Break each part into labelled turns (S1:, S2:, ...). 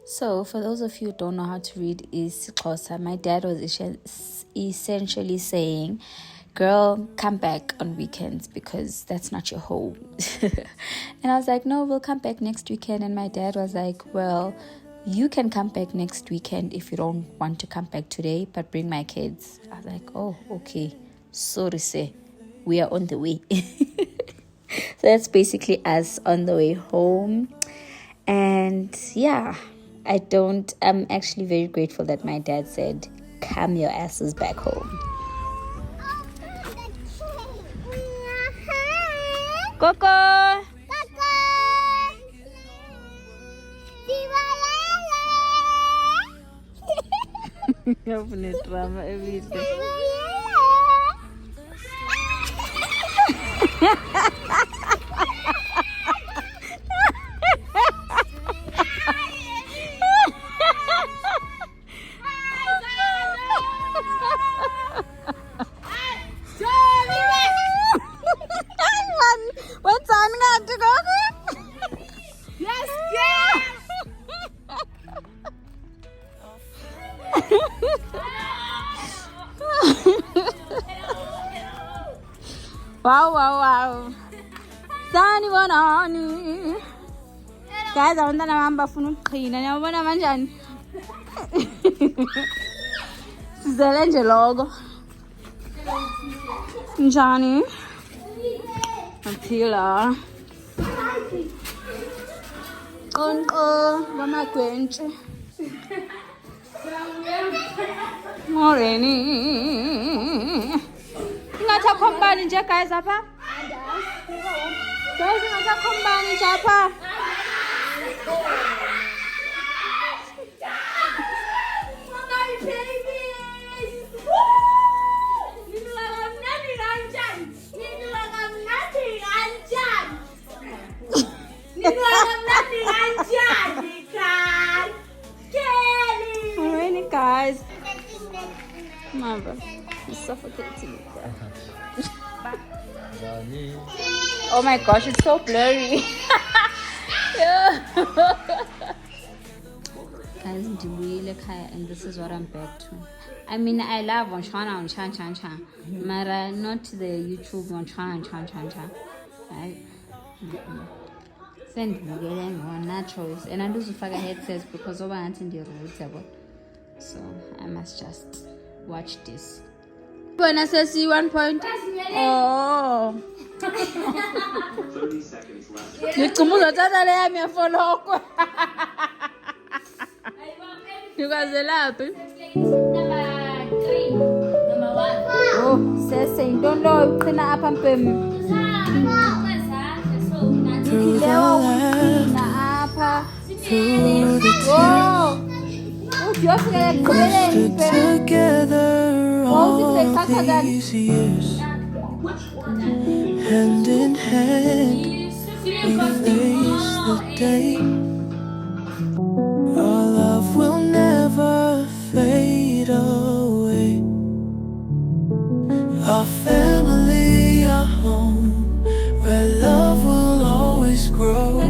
S1: So, for those of you who don't know how to read isiXhosa, my dad was essentially saying, girl, come back on weekends because that's not your home. And I was like, no, we'll come back next weekend. And my dad was like, well, you can come back next weekend if you don't want to come back today, but bring my kids. I was like, oh, okay. Sorry, say, we are on the way. So that's basically us on the way home. And yeah, I'm actually very grateful that my dad said, come your asses back home. Coco! Open it, drama every day. What's on that to go? Yes, yeah. Wow. Sani bonani. Guys, abantwana bami bafuna ukuqhina. Niyabona kanjani? Sizele nje lokho. Njani? Aphila. Qonqo bamagwentshi. Moreni. Ingatha khombani nje guys apha? Guys, ingatha khombani nje apha? Moreni guys. Mother, it's suffocating. Oh my gosh, it's so blurry. Guys, and this is what I'm back to. I mean, I love on chan, but not the YouTube on chan. Right? Send me on naturals, and I do fagga headsets because over in the road. So I must just watch this. When I say 1 point, oh.
S2: 30 seconds left.
S1: You guys are laughing.
S3: Number 1.
S1: Oh, saying don't know. Can I up and pay me?
S4: Through the land, through the tears, we stood together all these years. Hand in hand, we face the day. Our love will never fade away. Our family, our home, where love will always grow.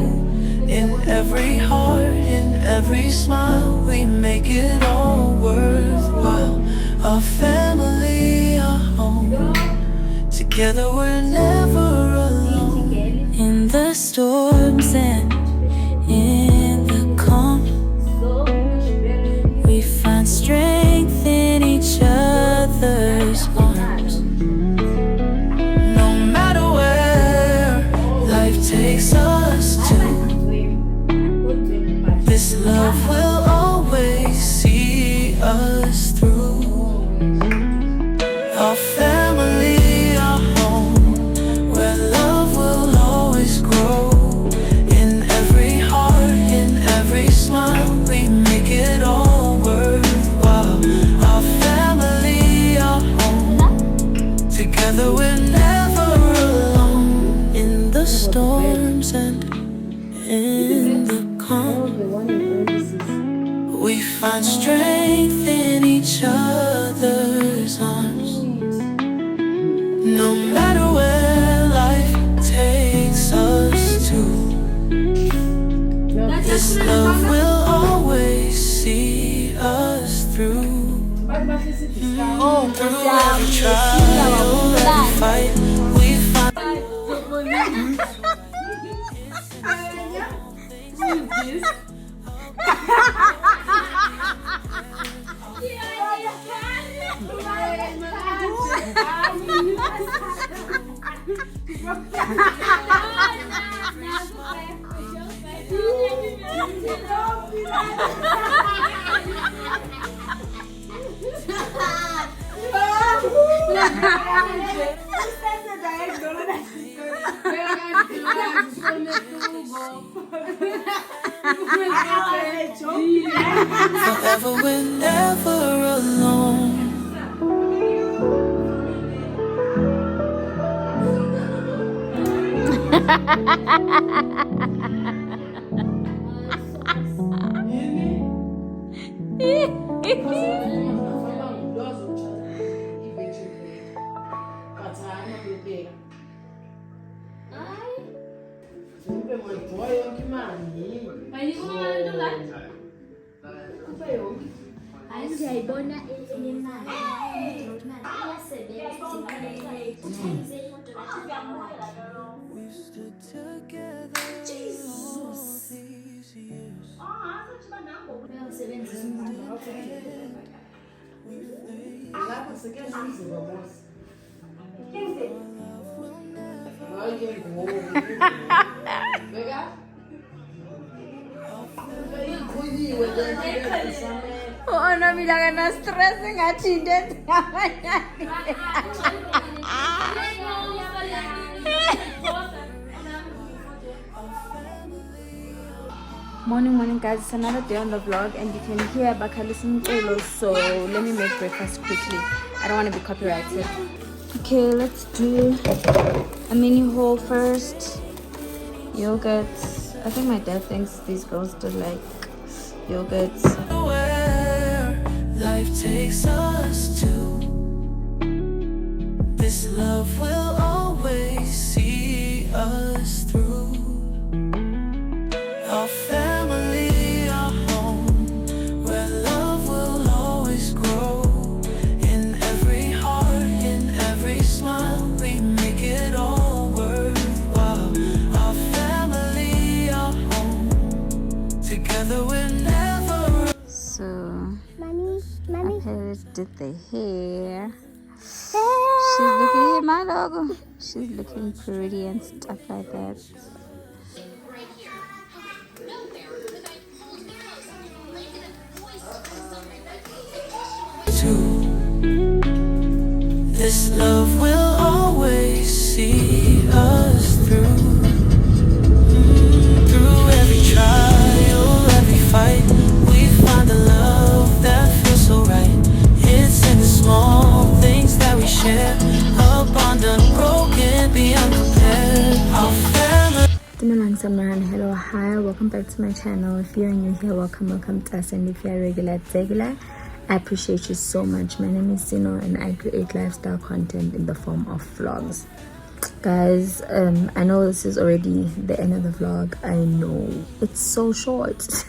S4: In every heart, in every smile, we make it all worthwhile. Our family, our home, together we're never alone. In the storms and in the calm, we find strength in each other's arms. No matter where life takes us to, this love will always see us through. Our family, our home, where love will always grow. In every heart, in every smile, we make it all worthwhile. Our family, our home, together we're never alone. In the storms and in the calm, we find strength in each other's arms. No matter where life takes us to, this love will always see us through. Through every trial, every fight, we find. Forever, we're never alone. We stood together all these years.
S1: Oh, no, mira que no estresen a chindet. Morning guys, it's another day on the vlog and you can hear Bakali's Kelo, so let me make breakfast quickly. I don't want to be copyrighted. Okay, let's do a mini haul first. Yogurts. I think my dad thinks these girls do like yogurts.
S4: Where life takes us to, this love will always see us through. Our family, our home, where love will always grow. In every heart, in every smile, we make it all worthwhile. Our family, our home, together we're never.
S1: So, my parents did the hair. She's looking at my logo. She's looking pretty and stuff like that.
S4: This love will always see us through. Through every trial, every fight, we find a love that feels so right. It's in the small things that we share, a bond unbroken, beyond compare. Our family.
S1: Hello, hi, welcome back to my channel. If you're new here, welcome to us, and if you're regular, I appreciate you so much. My name is Zino and I create lifestyle content in the form of vlogs. Guys, I know this is already the end of the vlog. I know it's so short.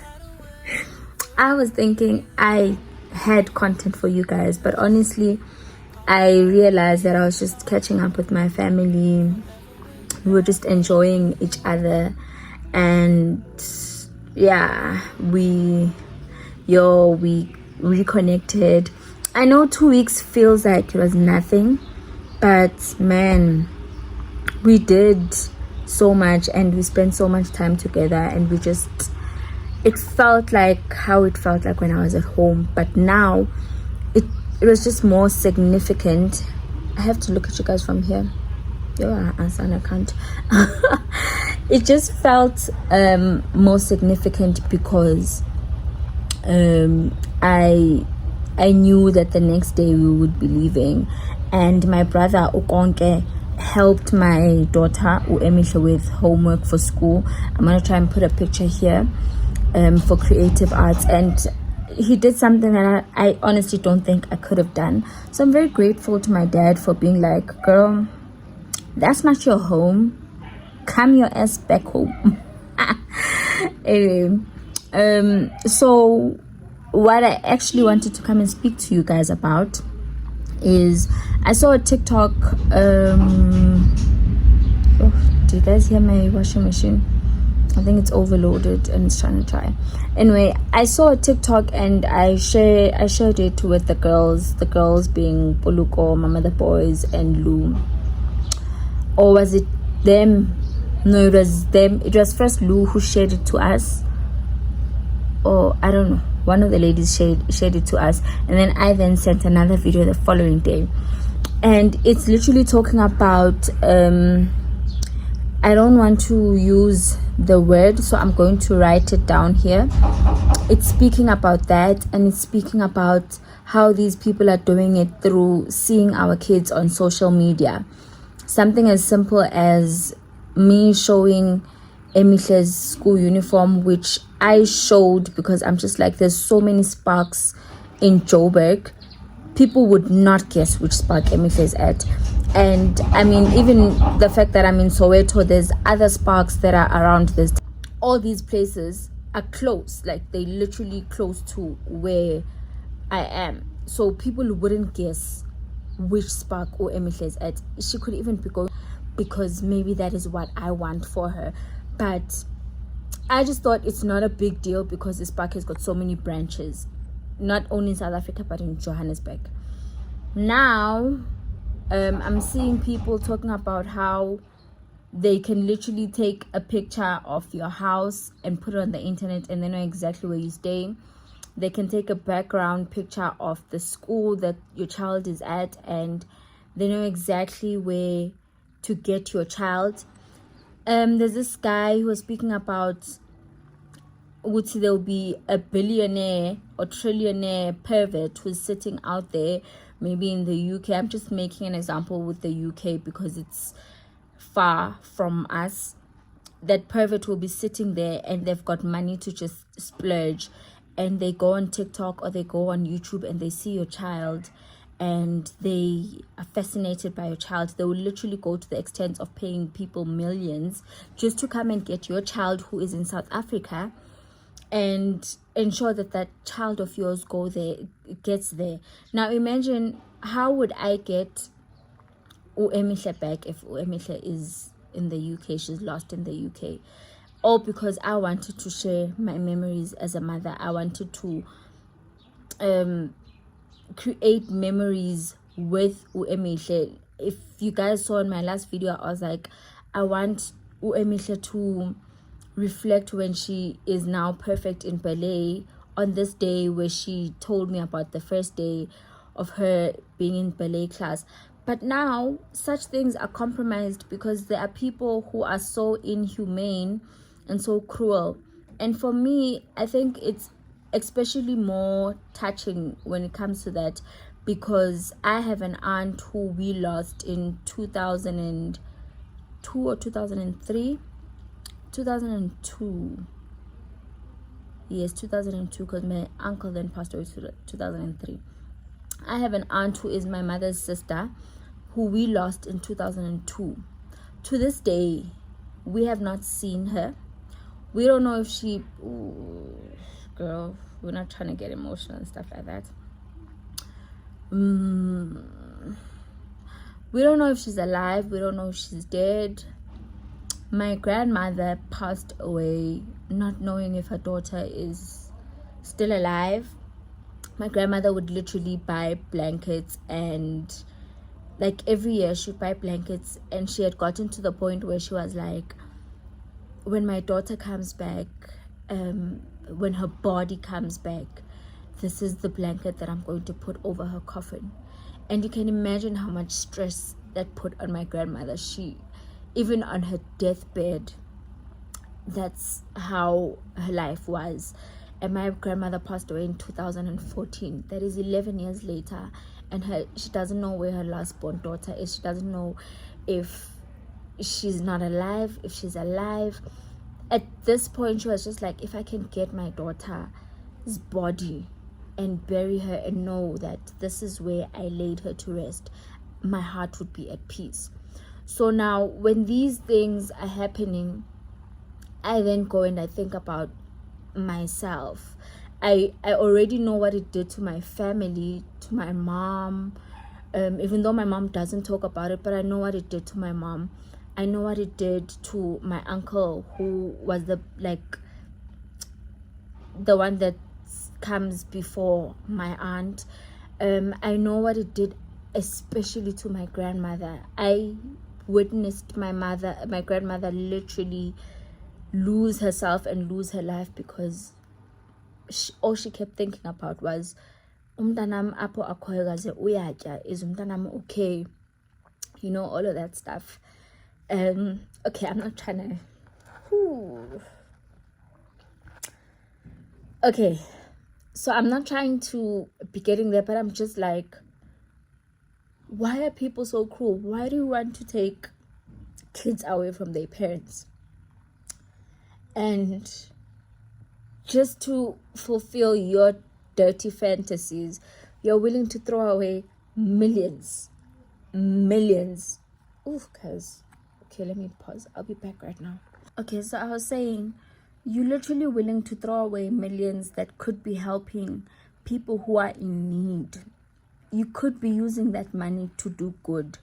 S1: I was thinking I had content for you guys, but honestly I realized that I was just catching up with my family. We were just enjoying each other, and yeah, we reconnected. I know 2 weeks feels like it was nothing, but man, we did so much and we spent so much time together, and it felt like how it felt like when I was at home, but now it was just more significant. I have to look at you guys from here. I can't. It just felt more significant because I knew that the next day we would be leaving, and my brother Ukonke helped my daughter Uemisha with homework for school. I'm gonna try and put a picture here for creative arts, and he did something that I honestly don't think I could have done. So I'm very grateful to my dad for being like, girl, that's not your home, come your ass back home. Anyway, so what I actually wanted to come and speak to you guys about is I saw a TikTok. Do you guys hear my washing machine? I think it's overloaded and it's trying to try. Anyway, I saw a TikTok and I shared it with the girls. The girls being Poluko, Mama the Boys, and Lou. Or was it them? No, it was them. It was first Lou who shared it to us. Or I don't know. One of the ladies shared it to us, and then I then sent another video the following day. And it's literally talking about I don't want to use the word, so I'm going to write it down here. It's speaking about that, and it's speaking about how these people are doing it through seeing our kids on social media. Something as simple as me showing Emihle's school uniform, which I showed because I'm just like, there's so many sparks in Joburg. People would not guess which spark Emihle's is at. And I mean, even the fact that I'm in Soweto, there's other sparks that are around this. All these places are close, like they literally close to where I am. So people wouldn't guess which spark or Emihle's is at. She could even be going, because maybe that is what I want for her. But I just thought it's not a big deal because this park has got so many branches, not only in South Africa but in Johannesburg. Now I'm seeing people talking about how they can literally take a picture of your house and put it on the internet and they know exactly where you stay. They can take a background picture of the school that your child is at and they know exactly where to get your child. There's this guy who was speaking about there will be a billionaire or trillionaire pervert who's sitting out there, maybe in the UK. I'm just making an example with the UK because it's far from us. That pervert will be sitting there and they've got money to just splurge, and they go on TikTok or they go on YouTube and they see your child and they are fascinated by your child. They will literally go to the extent of paying people millions just to come and get your child who is in South Africa and ensure that that child of yours gets there. Now imagine, how would I get Emihle back if Emihle is in the UK, she's lost in the UK? All because I wanted to share my memories as a mother. I wanted to create memories with Emihle. If you guys saw in my last video, I was like, I want Emihle to reflect when she is now perfect in ballet on this day where she told me about the first day of her being in ballet class. But now such things are compromised because there are people who are so inhumane and so cruel. And for me, I think it's especially more touching when it comes to that, because I have an aunt who we lost in 2002 or 2003. 2002. Yes, 2002, because my uncle then passed away in 2003. I have an aunt who is my mother's sister who we lost in 2002. To this day, we have not seen her. We don't know if she... Ooh, girl, we're not trying to get emotional and stuff like that. We don't know if she's alive. We don't know if she's dead. My grandmother passed away not knowing if her daughter is still alive. My grandmother would literally buy blankets, and like every year she would buy blankets, and she had gotten to the point where she was like, when my daughter comes back, when her body comes back, this is the blanket that I'm going to put over her coffin. And you can imagine how much stress that put on my grandmother. She, even on her deathbed, that's how her life was. And my grandmother passed away in 2014. That is 11 years later, and she doesn't know where her last born daughter is. She doesn't know if she's not alive, if she's alive. At this point, she was just like, if I can get my daughter's body and bury her and know that this is where I laid her to rest, my heart would be at peace. So now when these things are happening, I then go and I think about myself. I already know what it did to my family, to my mom. Even though my mom doesn't talk about it, but I know what it did to my mom. I know what it did to my uncle, who was the one that comes before my aunt. I know what it did, especially to my grandmother. I witnessed my grandmother literally lose herself and lose her life because all she kept thinking about was umntanam apho akhoyo kaze uyatya, is umntanam okay, you know, all of that stuff. Okay, I'm not trying to okay, so I'm not trying to be getting there, but I'm just like, why are people so cruel? Why do you want to take kids away from their parents? And just to fulfill your dirty fantasies, you're willing to throw away millions. Ooh, guys. Okay, let me pause. I'll be back right now. Okay, so I was saying, you're literally willing to throw away millions that could be helping people who are in need. You could be using that money to do good,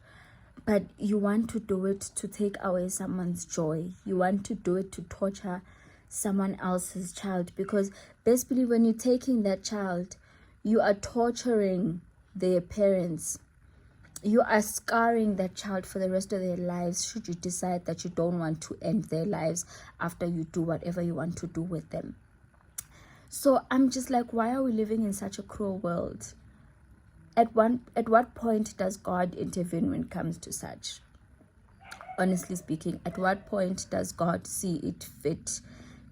S1: but you want to do it to take away someone's joy. You want to do it to torture someone else's child, because basically when you're taking that child, you are torturing their parents. You are scarring that child for the rest of their lives, should you decide that you don't want to end their lives after you do whatever you want to do with them. So I'm just like, why are we living in such a cruel world? At what point does God intervene when it comes to such? Honestly speaking, at what point does God see it fit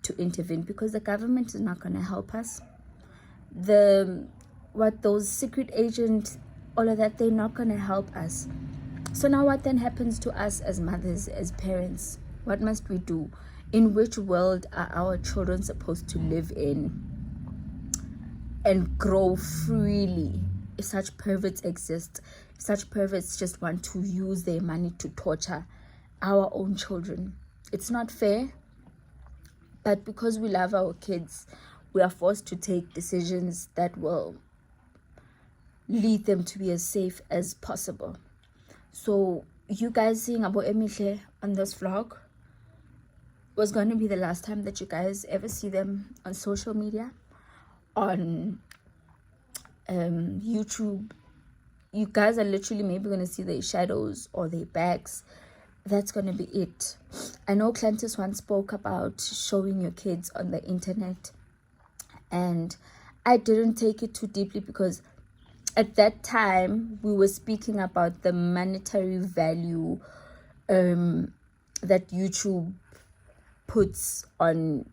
S1: to intervene? Because the government is not going to help us. Those secret agents, all of that, they're not going to help us. So now what then happens to us as mothers, as parents? What must we do? In which world are our children supposed to live in and grow freely if such perverts exist? If such perverts just want to use their money to torture our own children. It's not fair, but because we love our kids, we are forced to take decisions that will lead them to be as safe as possible. So you guys seeing Abo Emihle on this vlog was going to be the last time that you guys ever see them on social media, on YouTube. You guys are literally maybe going to see their shadows or their backs. That's going to be it. I know Clantis once spoke about showing your kids on the internet, and I didn't take it too deeply because at that time we were speaking about the monetary value that YouTube puts on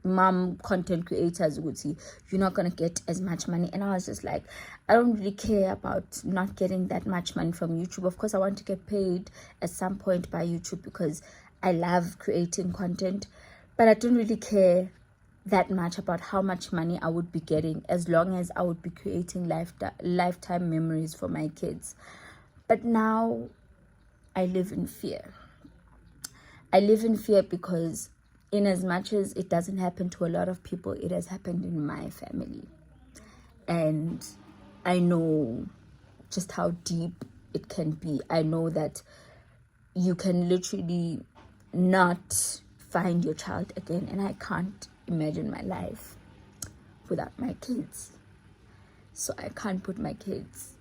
S1: mom content creators. Would see you're not gonna get as much money, and I was just like, I don't really care about not getting that much money from YouTube. Of course I want to get paid at some point by YouTube because I love creating content, but I didn't really care that much about how much money I would be getting, as long as I would be creating lifetime memories for my kids. But now I live in fear. I live in fear because in as much as it doesn't happen to a lot of people, it has happened in my family. And I know just how deep it can be. I know that you can literally not find your child again, and I can't imagine my life without my kids. So I can't put my kids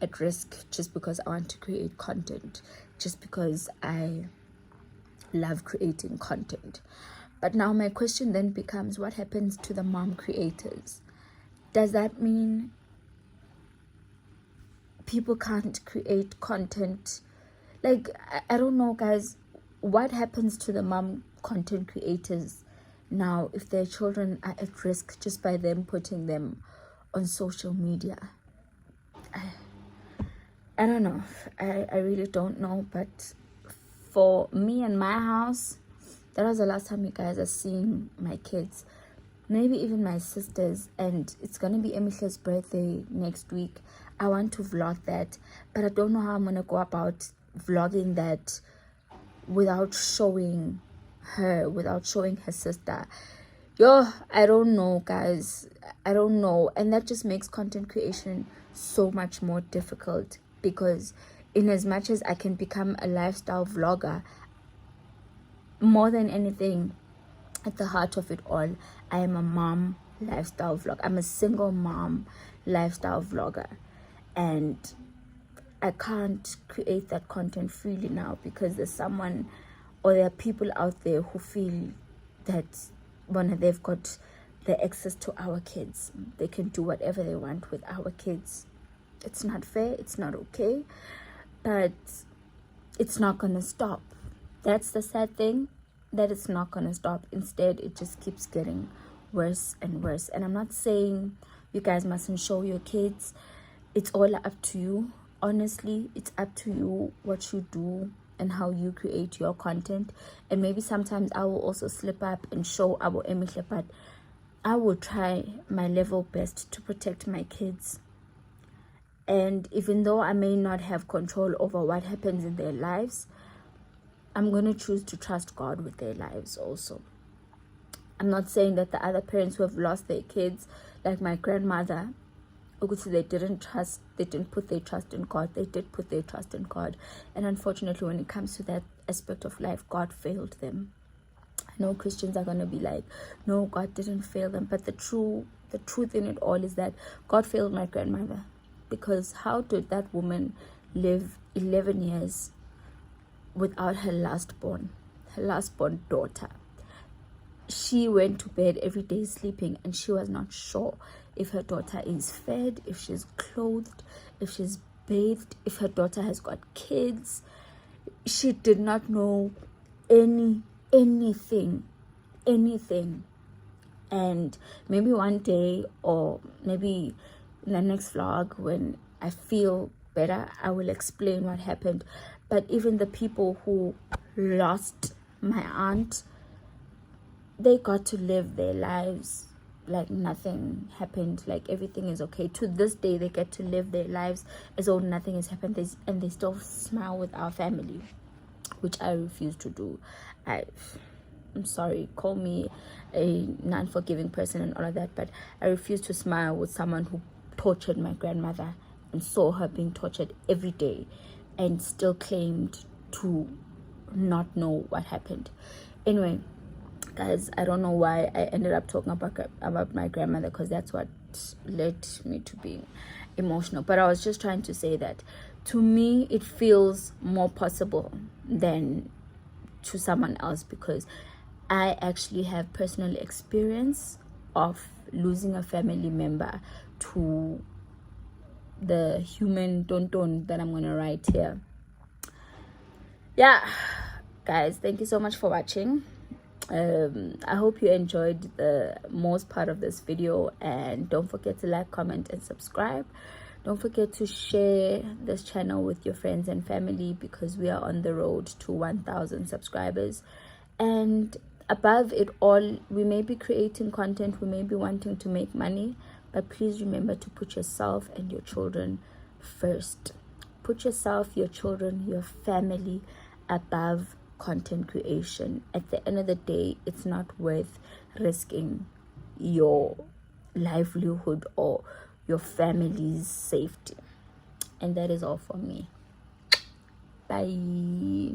S1: at risk just because I want to create content, just because I love creating content. But now my question then becomes, what happens to the mom creators? Does that mean people can't create content? Like, I don't know, guys. What happens to the mom content creators now if their children are at risk just by them putting them on social media? I don't know. I really don't know. But for me and my house, that was the last time you guys are seeing my kids, maybe even my sisters. And it's gonna be Emihle's birthday next week. I want to vlog that, but I don't know how I'm gonna go about vlogging that without showing her, without showing her sister. Yo, I don't know, guys. I don't know. And that just makes content creation so much more difficult, because in as much as I can become a lifestyle vlogger, more than anything, at the heart of it all, I am a mom lifestyle vlog. I'm a single mom lifestyle vlogger. And I can't create that content freely now, because there's someone, or there are people out there who feel that when they've got the access to our kids, they can do whatever they want with our kids. It's not fair, it's not okay, but it's not gonna stop. That's the sad thing, that it's not gonna stop. Instead, it just keeps getting worse and worse. And I'm not saying you guys mustn't show your kids. It's all up to you. Honestly, it's up to you what you do and how you create your content. And maybe sometimes I will also slip up and show our emihle, but I will try my level best to protect my kids. And even though I may not have control over what happens in their lives, I'm going to choose to trust God with their lives also. I'm not saying that the other parents who have lost their kids, like my grandmother, they didn't put their trust in God. They did put their trust in God. And unfortunately, when it comes to that aspect of life, God failed them. I know Christians are going to be like, no, God didn't fail them. But the truth in it all is that God failed my grandmother. Because how did that woman live 11 years without her last born daughter? She went to bed every day sleeping, and she was not sure if her daughter is fed, if she's clothed, if she's bathed, if her daughter has got kids. She did not know anything. And maybe one day, or maybe in the next vlog, when I feel better, I will explain what happened. But even the people who lost my aunt, they got to live their lives like nothing happened, like everything is okay. To this day, they get to live their lives as though nothing has happened, and they still smile with our family, which I refuse to do. I'm sorry, call me a non-forgiving person and all of that, but I refuse to smile with someone who tortured my grandmother and saw her being tortured every day and still claimed to not know what happened. Anyway, guys, I don't know why I ended up talking about my grandmother, because that's what led me to being emotional. But I was just trying to say that to me it feels more possible than to someone else, because I actually have personal experience of losing a family member to the human tonton that I'm gonna write here. Yeah, guys, thank you so much for watching. I hope you enjoyed the most part of this video, and don't forget to like, comment, and subscribe. Don't forget to share this channel with your friends and family, because we are on the road to 1,000 subscribers. And above it all, we may be creating content, we may be wanting to make money, but please remember to put yourself and your children first. Put yourself, your children, your family above content creation. At the end of the day, it's not worth risking your livelihood or your family's safety. And that is all for me. Bye.